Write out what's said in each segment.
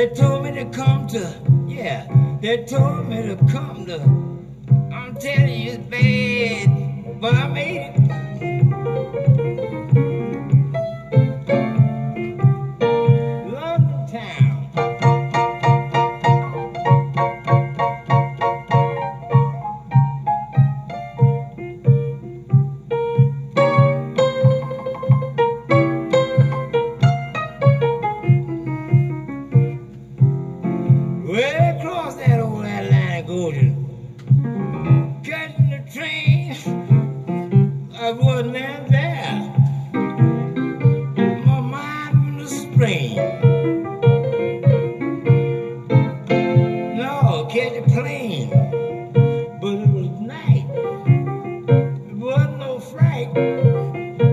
They told me to come to, yeah, they told me to come to. I'm telling you it's bad, but I made it. London town. Way across that old Atlantic Ocean, catching the train, I wasn't there. My mind was sprained. No, catch a plane, but it was night. It wasn't no fright,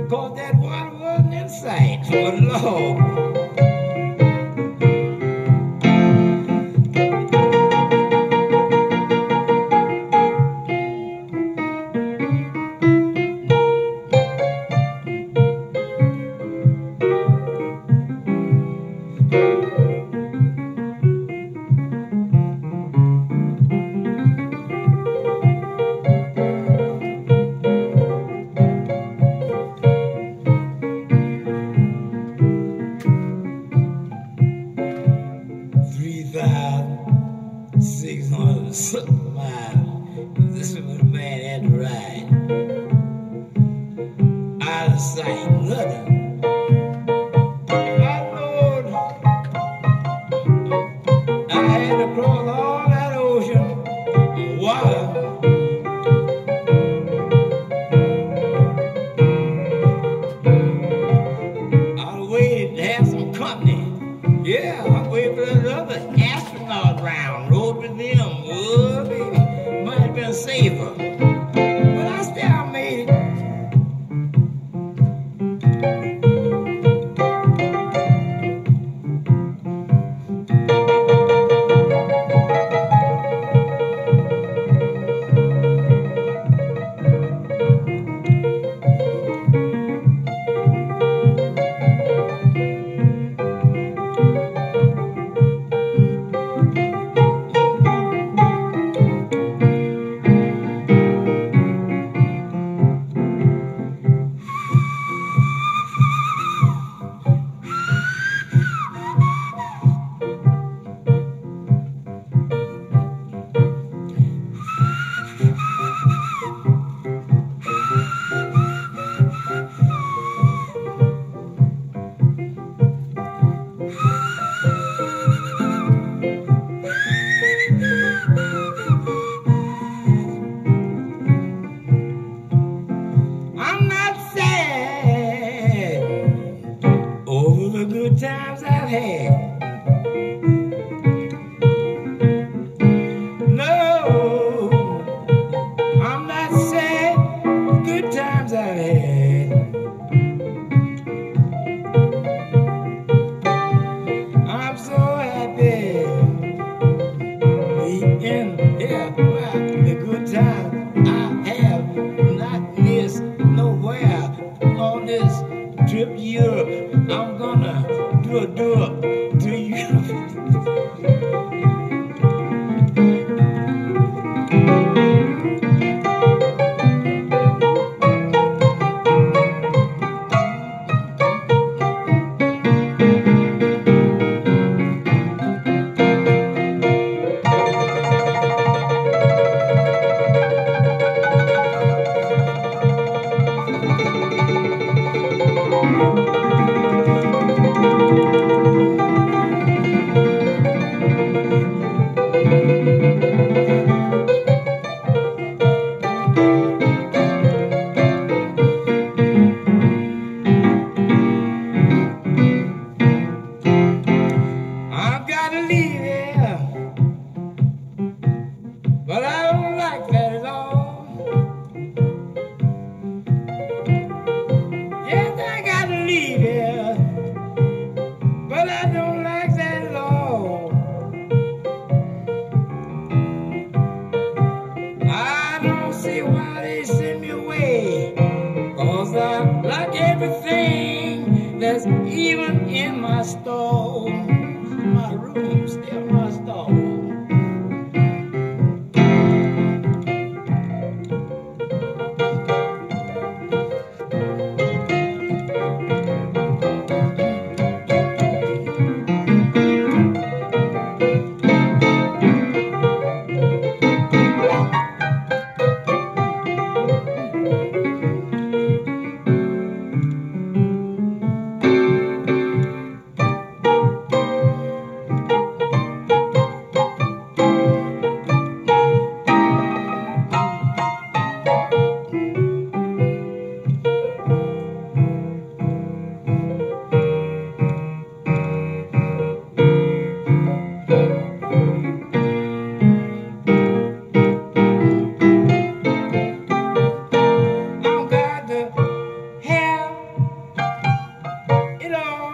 'cause that water wasn't in sight. But Lord. This is what a man had to ride. Out of sight, nothing. My Lord, I had to cross all that ocean, water. I waited to have some company. Yeah, I waited for another astronaut round, rode with them. Oh, baby, might have been safer. But I still made it. The good times I've had. No, I'm not sad. Good times I've had. I'm so happy. In here, the good times I have not missed nowhere on this trip to Europe. I'm gonna do it to you. But I don't like that at all. Yes, I gotta leave here, but I don't like that at all. I don't see why they send me away, 'cause I like everything that's even in my store, my room. It all